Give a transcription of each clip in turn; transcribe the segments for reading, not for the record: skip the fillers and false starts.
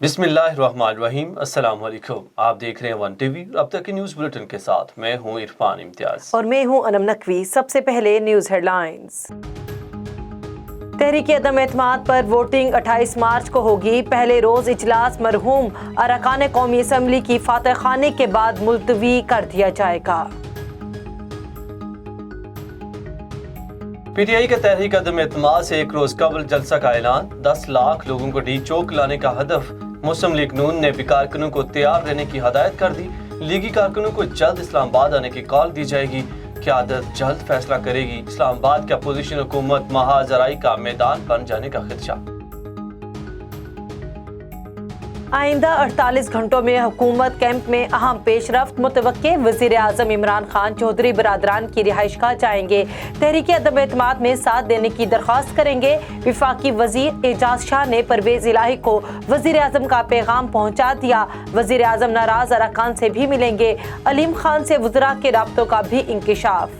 बिस्मिल्लाहिर्रहमानिर्रहीम। अस्सलाम वालेकुम। आप देख रहे हैं वन टीवी। अब तक के न्यूज़ बुलेटिन के साथ मैं हूं इरफान इम्तियाज और मैं हूं अनम नकवी। सबसे पहले न्यूज़ हेडलाइंस। तहरीक अदम एतमाद पर वोटिंग 28 मार्च को होगी। पहले रोज इजलास मरहूम अरकान कौमी असम्बली की फातह खाने के बाद मुलतवी कर दिया जाएगा। पीटीआई के तहरीक अदम एतमाद से एक रोज कबल जलसा का ऐलान। 10 लाख लोगों को डी चौक लाने का हदफ। मुस्लिम लीग नून ने भी कारकुनों को तैयार रहने की हदायत कर दी। लीगी कारकुनों को जल्द इस्लामाबाद आने की कॉल दी जाएगी। क़यादत जल्द फैसला करेगी। इस्लामाबाद की अपोजिशन हुकूमत महाजराई का मैदान बन जाने का खदशा। आइंदा 48 घंटों में हुकूमत कैंप में अहम पेशरफ्त मुतवक्के। वज़ीर आज़म इमरान खान चौधरी बरादरान की रिहाइशगाह जाएंगे। तहरीक अदम एतमाद में साथ देने की दरख्वास्त करेंगे। वफाकी वज़ीर एजाज शाह ने परवेज़ इलाही को वज़ीर आज़म का पैगाम पहुँचा दिया। वज़ीर आज़म नाराज़ अरकान से भी मिलेंगे। अलीम खान से वज़रा के राब्तों का भी इंकिशाफ।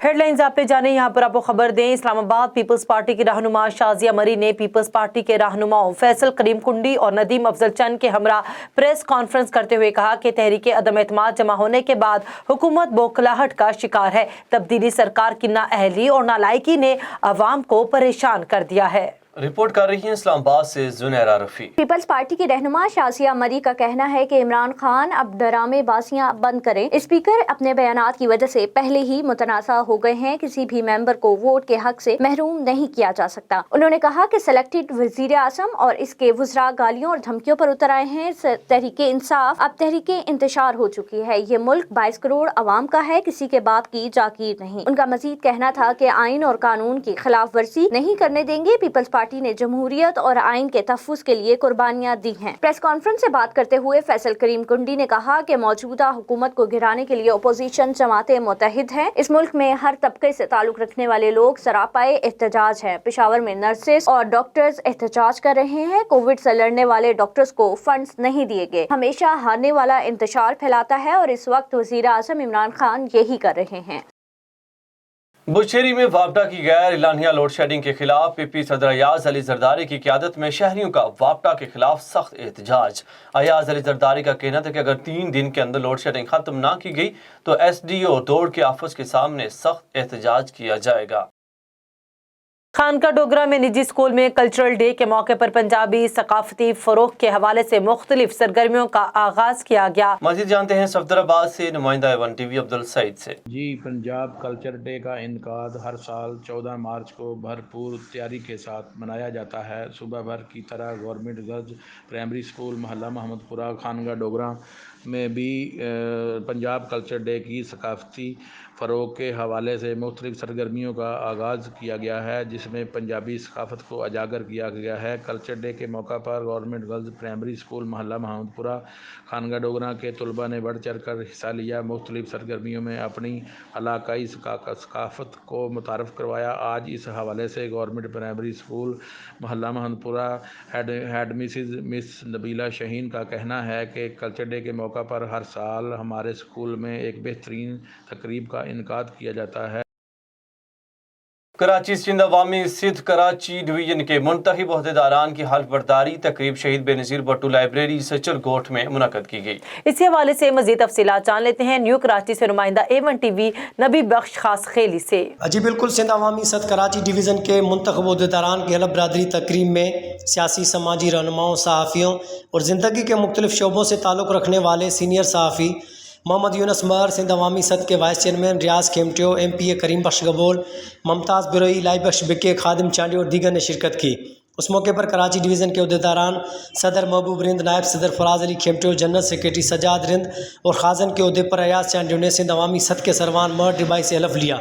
हेडलाइंस आप पे जाने यहाँ पर आपको खबर दें। इस्लामाबाद पीपल्स पार्टी की रहनुमा शाजिया मरी ने पीपल्स पार्टी के रहनुमाओं फैसल करीम कुंडी और नदीम अफजल चंद के हमरा प्रेस कॉन्फ्रेंस करते हुए कहा कि तहरीक अदम एतमाद जमा होने के बाद हुकूमत बौखलाहट का शिकार है। तब्दीली सरकार की नाअहली और नालायकी ने अवाम को परेशान कर दिया है। रिपोर्ट कर रही हैं इस्लामाबाद से जुनैरा रफी। पीपल्स पार्टी की रहनुमा शाजिया मरी का कहना है कि इमरान खान अब ड्रामे बाजियां बंद करें। स्पीकर अपने बयानात की वजह से पहले ही मुतनाज़ा हो गए हैं। किसी भी मेंबर को वोट के हक से महरूम नहीं किया जा सकता। उन्होंने कहा कि सेलेक्टेड वज़ीर आज़म और इसके वज़रा गालियों और धमकियों पर उतर आए हैं। तहरीक इंसाफ अब तहरीक इंतशार हो चुकी है। ये मुल्क 22 करोड़ आवाम का है, किसी के बाप की जागीर नहीं। उनका मजीद कहना था कि आइन और कानून की खिलाफ वर्जी नहीं करने देंगे। पीपल्स पार्टी ने जमहूरियत और आइन के तहफ़्फ़ुज़ के लिए कुर्बानियां दी हैं। प्रेस कॉन्फ्रेंस से बात करते हुए फैसल करीम कुंडी ने कहा कि मौजूदा हुकूमत को गिराने के लिए अपोजिशन जमातें मुत्तहिद हैं। इस मुल्क में हर तबके से ताल्लुक रखने वाले लोग सरापाए एहतजाज हैं। पेशावर में नर्सेस और डॉक्टर्स एहतजाज कर रहे हैं। कोविड से लड़ने वाले डॉक्टर्स को फंड्स नहीं दिए गए। हमेशा हारने वाला इंतशार फैलाता है और इस वक्त वज़ीर आज़म इमरान खान यही कर रहे हैं। बुशहरी में वापडा की गैर इलानिया लोड शेडिंग के खिलाफ पीपी सदर अयाज अली जरदारी की क़यादत में शहरियों का वापडा के खिलाफ सख्त एहतजाज। अयाज अली जरदारी का कहना था कि अगर 3 दिन के अंदर लोड शेडिंग खत्म ना की गई तो SDO दौड़ के ऑफिस के सामने सख्त एहतजाज किया जाएगा। खानका डोगरा में निजी स्कूल में कल्चरल डे के मौके पर पंजाबी सकाफती फरोग के हवाले से मुख्तलिफ सरगर्मियों का आगाज किया गया। मजीद जानते हैं सफदराबाद से नुमाइंदा वन टीवी अब्दुल सईद से। जी, पंजाब कल्चर डे का इनकाद हर साल 14 मार्च को भरपूर तैयारी के साथ मनाया जाता है। सुबह भर की तरह गवर्नमेंट गर्ल्स प्राइमरी स्कूल मोहल्ला महमदपुरा खानका डोगरा में भी पंजाब कल्चर डे की सकाफती फ़रोग के हवाले से मुख्तलिफ सरगर्मियों का आगाज़ किया गया है, जिसमें पंजाबी सकाफ़त को उजागर किया गया है। कल्चर डे के मौका पर गवर्नमेंट गर्ल्स प्राइमरी स्कूल मोहल्ला महमदपुरा खानका डोगरा के तलबा ने बढ़ चढ़ कर हिस्सा लिया। मुख्तलिफ सरगर्मियों में अपनी इलाकाई सकाफ़त को मुतारफ़ करवाया। आज इस हवाले से गवर्नमेंट प्राइमरी स्कूल मोहल्ला महमदपुरा हेड मिस नबीला शहीन का कहना है कि कल्चर डे के मौका पर हर साल हमारे स्कूल में एक बेहतरीन तकरीब का इनकाद किया जाता है। कराची सिंध अवामी सिद्ध कराची डिवीजन के मुंतखब अहदेदारान की हल्फ बर्दारी तकरीब शहीद बेनज़ीर भुट्टो लाइब्रेरी सचल गोठ में मुनक़द की गई। इसी हवाले से मज़ीद तफसीलात जान लेते हैं न्यू कराची से नुमाइंदा A1 TV नबी बख्श खास खेली से। जी बिल्कुल, सिंध अवामी सिद्ध कराची डिवीज़न के मुंतखब अहदेदारान की हल्फ बर्दारी तकरीब में सियासी समाजी रहनुमाओं, सहाफ़ियों और ज़िंदगी के मुख्तलिफ शोबों से ताल्लुक़ रखने वाले सीनियर सहाफ़ी मोहम्मद यूनुस मर, सिंध अवामी सद के वाइस चेयरमैन रियाज खेमटियो, MPA करीम बख्श गबोल, मुमताज़ बिरोई, लाई बख्श बिके, खादिम चांडी और दीगर ने शिरकत की। उस मौके पर कराची डिवीज़न के अहदेदारान सदर महबूब रिंद, नायब सदर फराज अली खेमटियो, जनरल सेक्रेटरी सजाद रिंद और खाजन के अहदे पर अयाज चांडियो ने सिंध अवामी सद के सरवान मर डिबाई से हलफ लिया।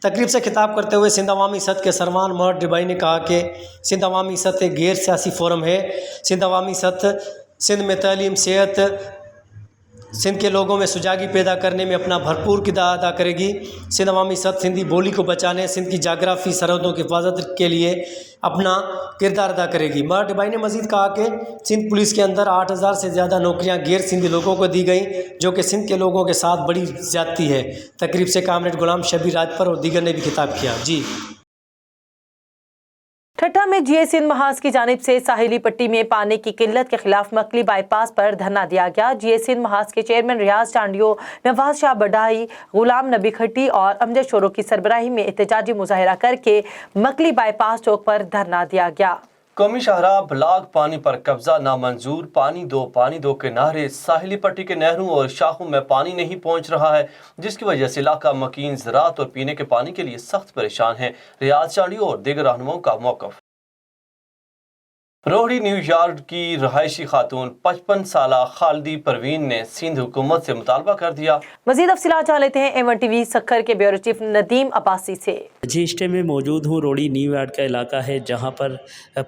तकरीब से खिताब करते हुए सिंध अवामी सद के सरवान मर डिबाई ने कहा कि सिंध अवामी सद एक गैर सियासी फोरम है। सिंध अवामी सद सिंध में तालीम, सेहत, सिंध के लोगों में सुजागी पैदा करने में अपना भरपूर किरदार अदा करेगी। सिंध अवामी सद सिंधी बोली को बचाने, सिंध की जाग्राफी सरहदों की हिफाजत के लिए अपना किरदार अदा करेगी। मर डिबाई ने मजीद कहा कि सिंध पुलिस के अंदर 8000 से ज़्यादा नौकरियां गैर सिंधी लोगों को दी गई, जो कि सिंध के लोगों के साथ बड़ी ज़्यादती है। तकरीब से कामरेड गुलाम शबीर राजपर और दीगर ने भी खिताब किया। जी। ठट्टा में जीए सिंध महाज की जानिब से साहिली पट्टी में पानी की किल्लत के खिलाफ मकली बाईपास पर धरना दिया गया। जीए सिंध महाज के चेयरमैन रियाज टांडियो, नवाज शाह बडाई, गुलाम नबी खट्टी और अमजद शोरो की सरबराही में एहतजाजी मुजाहिरा करके मकली बाईपास चौक पर धरना दिया गया। कौमी शाहराह ब्लॉक पानी पर कब्जा नामंजूर, पानी दो के नारे, साहिली पट्टी के नहरों और शाखों में पानी नहीं पहुंच रहा है, जिसकी वजह से इलाका मकीन ज़राअत और पीने के पानी के लिए सख्त परेशान है। रियाज चांडियो और दीगर रहनुमाओं का मौक़िफ़। रोहड़ी न्यूयॉर्क की रहायशी खातून 55 साला खालिदी परवीन ने सिंध हुकूमत से मुतालबा कर दिया। मज़ीद अफ़सीलात जान लेते हैं एवन टीवी सक्खर के ब्यूरो चीफ नदीम अब्बासी से। जी, इस टाइम में मौजूद हूँ। रोहड़ी न्यूयॉर्क का इलाका है जहाँ पर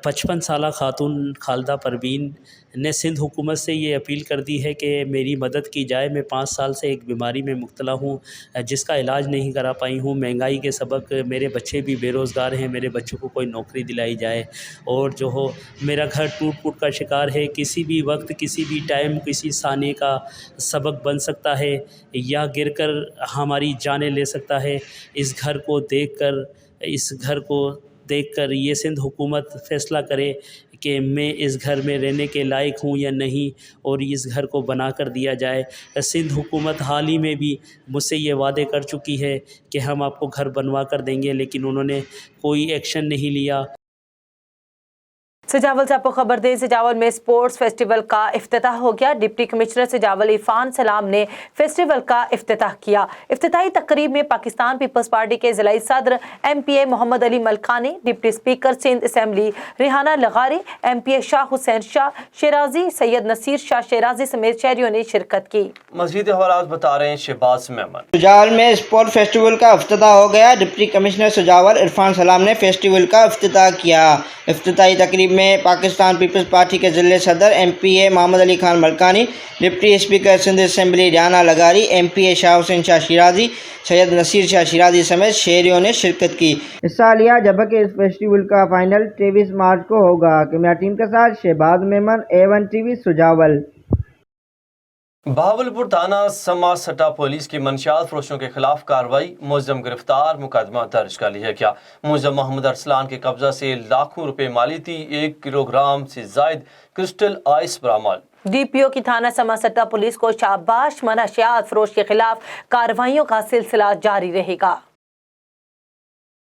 55 साला खातून खालिदा परवीन ने सिंध हुकूमत से ये अपील कर दी है कि मेरी मदद की जाए। मैं 5 साल से एक बीमारी में मुब्तला हूँ जिसका इलाज नहीं करा पाई हूँ। महंगाई के सबक मेरे बच्चे भी बेरोज़गार हैं, मेरे बच्चों को कोई नौकरी दिलाई जाए। और जो हो मेरा घर टूट फूट का शिकार है, किसी भी वक्त किसी भी टाइम किसी साने का सबक बन सकता है या गिरकर हमारी जानें ले सकता है। इस घर को देखकर ये सिंध हुकूमत फ़ैसला करे कि मैं इस घर में रहने के लायक हूँ या नहीं, और इस घर को बना कर दिया जाए। सिंध हुकूमत हाल ही में भी मुझसे ये वादे कर चुकी है कि हम आपको घर बनवा कर देंगे, लेकिन उन्होंने कोई एक्शन नहीं लिया। सजावल से आपको खबर दें, सजावल में स्पोर्ट्स फेस्टिवल का इफ्तिताह हो गया। डिप्टी कमिश्नर सजावल इरफान सलाम ने फेस्टिवल का इफ्तिताह किया। इफ्तिताही तकरीब में पाकिस्तान पीपल्स पार्टी के ज़िलाई सदर MPA Mohammad Ali Malkani, deputy speaker Sindh assembly Rehana लगारी, MPA शाह हुसैन शाह शिराजी, सैयद नसीर शाह शिराजी समेत शहरियों ने शिरकत की। मज़ीद हवालात बता रहे हैं शहबाज मेमन। सजावल में स्पोर्ट फेस्टिवल का इफ्तिताह हो गया। डिप्टी कमिश्नर सजावल इरफान सलाम ने फेस्टिवल का इफ्तिताह किया। इफ्तिताही तकरीब में पाकिस्तान पीपल्स पार्टी के ज़िले सदर MPA Mohammad Ali Khan Malkani, deputy speaker Sindh assembly Rehana लगारी, MPA शाह हुसैन शाह शिराजी, सैयद नसीर शाह शिराजी समेत शहरियों ने शिरकत की, हिस्सा लिया। जबकि इस फेस्टिवल का फाइनल 23 मार्च को होगा। कैमरा टीम के साथ शहबाज मेमन, A1 TV सुजावल। बहावलपुर थाना समा सटा पुलिस की मंशियात फरोशों के खिलाफ कार्रवाई, मुलज़म गिरफ्तार, मुकदमा दर्ज कर लिया गया। मुलज़म मोहम्मद अरसलान के कब्जा से लाखों रुपए मालियती 1 किलोग्राम से जायद क्रिस्टल आइस बरामद। DPO की थाना समा सट्टा पुलिस को शाबाश, मनशियात फरोश के खिलाफ कार्रवाइयों का सिलसिला जारी रहेगा।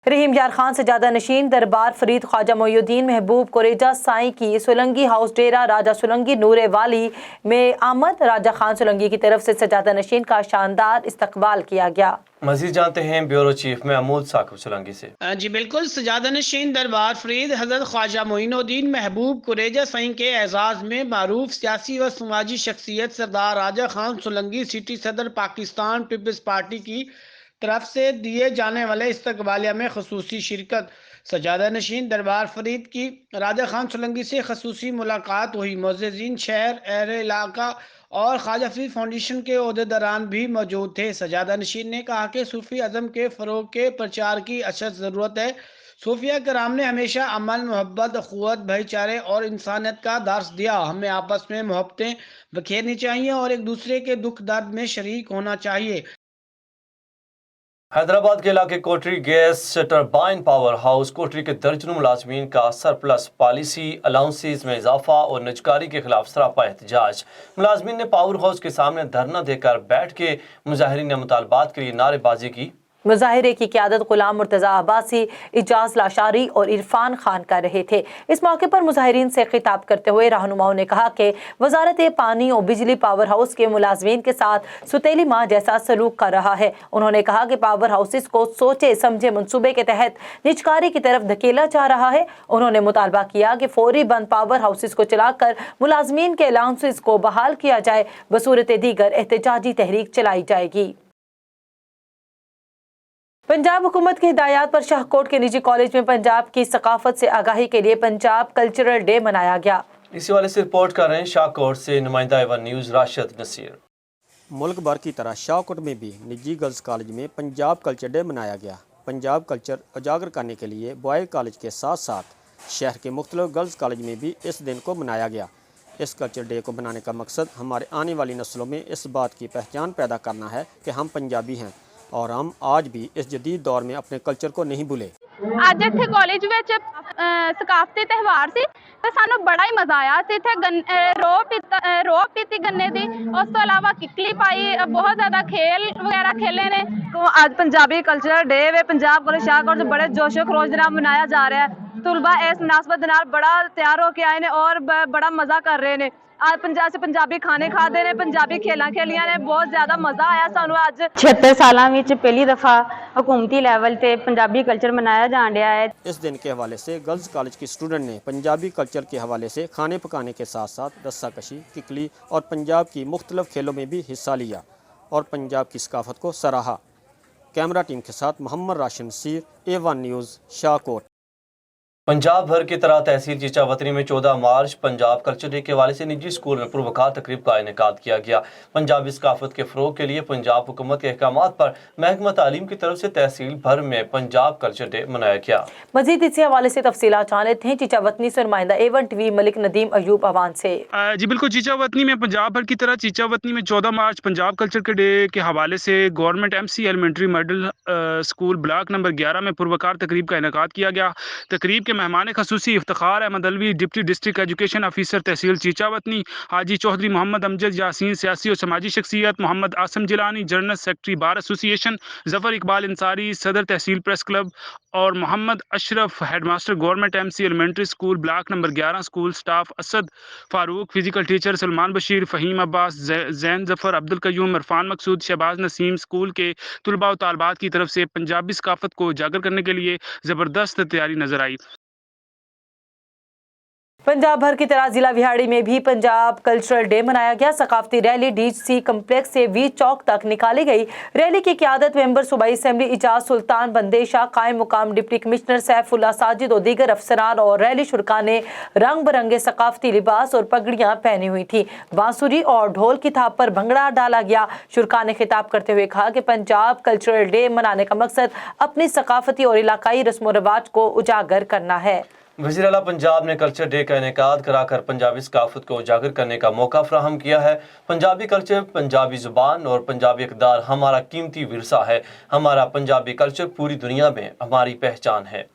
रहीम यार खान सजादा नशीन दरबार फरीद ख्वाजा मोइनुद्दीन महबूब कुरेजा साईं की सोलंगी हाउस डेरा राजा सोलंगी नूरे वाली में आमद। राजा खान सोलंगी की तरफ से सजादा नशीन का शानदार इस्तकबाल किया गया। मजीद जानते हैं ब्यूरो चीफ महमूद साकिब सोलंगी से। जी बिल्कुल, सजादा नशीन दरबार फरीद हजरत ख्वाजा मोइनुद्दीन महबूब कुरेजा साईं के एजाज में मारूफ सियासी व समाजी शख्सियत सरदार राजा खान सोलंगी सिटी सदर पाकिस्तान पीपल्स पार्टी की तरफ से दिए जाने वाले इस्तकबालिया में खसूसी शिरकत। सजादा नशीन दरबार फरीद की राजा खान सोलंगी से खसूसी मुलाकात हुई। मुअज़्ज़िज़ीन शहर, अहले इलाका और ख्वाजा फरीद फाउंडेशन के ओहदेदारान भी मौजूद थे। सजादा नशीन ने कहा कि सूफी अज़म के फ़रोग़ के प्रचार की अशद ज़रूरत है। सूफिया कराम ने हमेशा अमन, मोहब्बत, अख़ुवत, भाईचारे और इंसानियत का दर्स दिया। हमें आपस में मोहब्बतें बखेरनी चाहिए और एक दूसरे के दुख दर्द में शरीक होना चाहिए। हैदराबाद के इलाके कोटरी गैस टरबाइन पावर हाउस कोटरी के दर्जनों मुलाजमीन का सरप्लस पॉलिसी अलाउंसेस में इजाफा और निजकारी के खिलाफ सरापा एहतजाज। मुलाजमीन ने पावर हाउस के सामने धरना देकर बैठ के मुजाहिरीन ने मुतालबात के लिए नारेबाजी की। मुजाहिरे की क़यादत गुलाम मुर्तज़ा अब्बासी, इजाज लाशारी और इरफान खान कर रहे थे। इस मौके पर मुजाहिरीन से खिताब करते हुए रहनुमाओं ने कहा कि वजारत पानी और बिजली पावर हाउस के मुलाजमीन के साथ सुतेली माँ जैसा सलूक कर रहा है। उन्होंने कहा कि पावर हाउसेस को सोचे समझे मंसूबे के तहत निजकारी की तरफ धकेला जा रहा है। उन्होंने मुतालबा किया कि फौरी बंद पावर हाउसेस को चलाकर मुलाजमीन के अलाउंसेस को बहाल किया जाए। बसूरत दीगर एहतजाजी तहरीक चलाई जाएगी। पंजाब हुकूमत की हिदायत पर शाहकोट के निजी कॉलेज में पंजाब की सकाफत से आगाही के लिए पंजाब कल्चरल डे मनाया गया। इसी वाले से रिपोर्ट कर रहे हैं शाहकोट से नुमाइंदा एवन न्यूज़ राशिद नसीर। मुल्क भर की तरह शाहकोट में भी निजी गर्ल्स कॉलेज में पंजाब कल्चर डे मनाया गया। पंजाब कल्चर उजागर करने के लिए बॉय कॉलेज के साथ साथ शहर के मुख्तलिफ गर्ल्स कॉलेज में भी इस दिन को मनाया गया। इस कल्चर डे को बनाने का मकसद हमारे आने वाली नस्लों में इस बात की पहचान पैदा करना है कि हम पंजाबी हैं और हम आज भी इस जदीद दौर में अपने कल्चर को नहीं भूले। ਅੱਜ ਇੱਥੇ ਕਾਲਜ ਵਿੱਚ ਸਕਾਫਤੀ ਤਿਉਹਾਰ ਸੀ ਤੇ ਸਾਨੂੰ ਬੜਾ ਹੀ ਮਜ਼ਾ ਆਇਆ ਸੀ। ਇੱਥੇ ਰੋਹ ਪੀਤੀ ਗੰਨੇ ਦੀ, ਉਸ ਤੋਂ ਇਲਾਵਾ ਕਿੱਕਲੀ ਪਾਈ, ਬਹੁਤ ਜ਼ਿਆਦਾ ਖੇਲ ਵਗੈਰਾ ਖੇਲੇ ਨੇ। ਅੱਜ ਪੰਜਾਬੀ ਕਲਚਰ ਡੇ ਵੇ ਪੰਜਾਬ ਕਾਲਜ ਸ਼ਾਹਕੋਟ 'ਚ ਬੜੇ ਜੋਸ਼ੋ ਖਰੋਸ਼ ਦੇ ਨਾਲ ਮਨਾਇਆ ਜਾ ਰਿਹਾ ਹੈ। ਤੁਲਬਾ ਇਸ ਮੁਨਾਸਬਤ ਦੇ ਨਾਲ ਬੜਾ ਤਿਆਰ ਹੋ ਕੇ ਆਏ ਨੇ ਔਰ ਬੜਾ ਮਜ਼ਾ ਕਰ ਰਹੇ ਨੇ। ਅੱਜ ਪੰਜਾਬੀ ਖਾਣੇ ਖਾਦੇ ਨੇ, ਪੰਜਾਬੀ ਖੇਲਾਂ ਖੇਲੀਆਂ ਨੇ, ਬਹੁਤ ਜ਼ਿਆਦਾ ਮਜ਼ਾ ਆਇਆ ਸਾਨੂੰ ਅੱਜ। 76 ਸਾਲਾਂ ਵਿੱਚ ਪਹਿਲੀ ਦਫਾ हुकूमती लेवल पे पंजाबी कल्चर मनाया जा रहा है। इस दिन के हवाले से गर्ल्स कॉलेज की स्टूडेंट ने पंजाबी कल्चर के हवाले से खाने पकाने के साथ साथ रस्साकशी, किकली और पंजाब की मुख्तलिफ खेलों में भी हिस्सा लिया और पंजाब की सकाफत को सराहा। कैमरा टीम के साथ मोहम्मद राशिद नसीर, A1 न्यूज़, शाहकोट। पंजाब भर की तरह तहसील चीचावतनी में 14 मार्च पंजाब कल्चर डे के हवाले से निजी स्कूल में पुरवकार तकरीब का इनेकाद किया गया। पंजाबी सकाफत के फ़रोग़ के लिए पंजाब हुकूमत के अहकामात पर महकमा तालीम की तरफ से तहसील भर में पंजाब कल्चर डे मनाया गया। मजीद इसी हवाले से तफसीलात जान लेते हैं चीचावतनी से नुमाइंदा A1 TV मलिक नदीम अयूब अवान से। जी बिल्कुल, चीचावतनी में पंजाब भर की तरह चीचावतनी में 14 मार्च पंजाब कल्चर के डे के हवाले से government MC elementary model school block number 11 में पुरवकार तकरीब का इनेकाद किया गया। तकरीब के मेहमान खसूसी Iftikhar Ahmad Alvi, deputy district education officer tehsil Chichawatni, Haji Chaudhry Mohammad Amjad Yasin, सियासी और समाजी शख्सियत Mohammad Asim Jilani, general secretary bar association Zafar Iqbal Ansari, सदर तहसील प्रेस क्लब और Mohammad Ashraf, headmaster government MC elementary school block number 11, school staff Asad Farooq, physical teacher Salman Bashir, Faheem Abbas, Zain Zafar, Abdul Qayyum, Irfan Maqsood, Shahbaz Naseem, school के तुलबा और तालबात की तरफ से पंजाबी सकाफत को उजागर करने के लिए ज़बरदस्त तैयारी नजर आई। पंजाब भर की तरह जिला विहाड़ी में भी पंजाब कल्चरल डे मनाया गया। सकाफती रैली DC कम्प्लेक्स से वी चौक तक निकाली गई। रैली की क़यादत मेंबर सूबाई असेंबली इजाज सुल्तान बंदेशा, कायम मुकाम डिप्टी कमिश्नर सैफुल्ला साजिद और दीगर अफसरान और रैली शुरका ने रंग बिरंगे सकाफती लिबास और पगड़ियाँ पहनी हुई थी। बांसुरी और ढोल की थाप पर भंगड़ा डाला गया। शुरका ने खिताब करते हुए कहा कि पंजाब कल्चरल डे मनाने का मकसद अपनी सकाफती और इलाकाई रस्म व रिवाज को उजागर करना है। वज़ीर आला पंजाब ने कल्चर डे का इनेकाद कराकर पंजाबी सकाफत को उजागर करने का मौका फ्राहम किया है। पंजाबी कल्चर, पंजाबी ज़ुबान और पंजाबी इक़दार हमारा कीमती विरसा है। हमारा पंजाबी कल्चर पूरी दुनिया में हमारी पहचान है।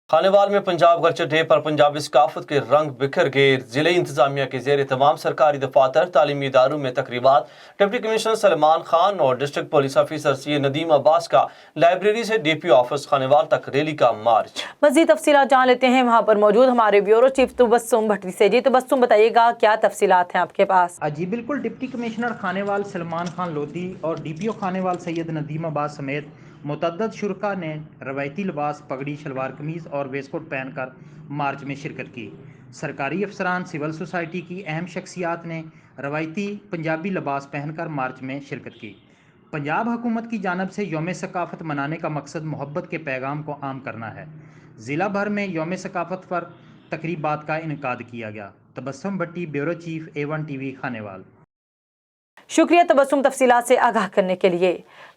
खानेवाल में पंजाब कल्चर डे पर पंजाबी सकाफत के रंग बिखर गए। ज़िले इंतज़ामिया के ज़ेर तमाम सरकारी दफातर, तालीमी इदारों में तकरीबात। डिप्टी कमिश्नर सलमान खान और district police officer CA Nadeem Abbas का लाइब्रेरी से DPO ऑफिस खानेवाल तक रैली का मार्च। मज़ीद तफसीलात जान लेते हैं वहाँ पर मौजूद हमारे ब्यूरो चीफ तबस्सुम भट्टी से। जी तबस्सुम, बताइएगा क्या तफसीलात हैं आपके पास? जी बिल्कुल, डिप्टी कमिश्नर खानेवाल सलमान खान लोधी और DPO खानेवाल सैयद नदीम अब्बास समेत मुतअद्दिद शुरका ने रवायती लिबास पगड़ी, शलवार कमीज़ और वेस्टकोट पहनकर मार्च में शिरकत की। सरकारी अफसरान, सिविल सोसाइटी की अहम शख्सियात ने रवायती पंजाबी लिबास पहनकर मार्च में शिरकत की। पंजाब हुकूमत की जानिब से यौम सकाफत मनाने का मकसद मोहब्बत के पैगाम को आम करना है। ज़िला भर में यौम सकाफत पर तकरीबात का इनेकाद किया गया। Tabassum Bhatti, bureau chief, A1 TV, Khanewal. शुक्रिया तबस्सुम तफसीलात से आगाह करने के लिए।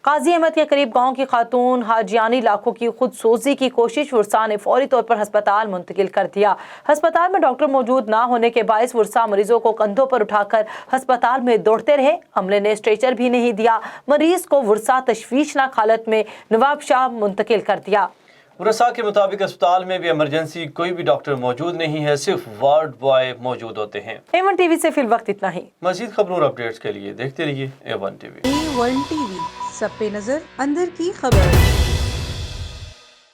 काजी अहमद के करीब गांव की खातून हाजियानी लाखों की खुदसोजी की कोशिश, वुरसा ने फौरी तौर पर हस्पताल मुंतकिल कर दिया। हस्पताल में डॉक्टर मौजूद ना होने के बायस वुरसा मरीजों को कंधों पर उठाकर हस्पताल में दौड़ते रहे। अमले ने स्ट्रेचर भी नहीं दिया। मरीज को वुरसा तशवीशनाक हालत में नवाब शाह मुंतकिल कर दिया। वुरसा के मुताबिक अस्पताल में भी इमरजेंसी कोई भी डॉक्टर मौजूद नहीं है, सिर्फ वार्ड बॉय मौजूद होते हैं। A1 TV से फिल वक्त इतना ही। मजीद खबरों और अपडेट्स के लिए देखते रहिए A1 TV। A1 TV, सब पे नजर, अंदर की खबर।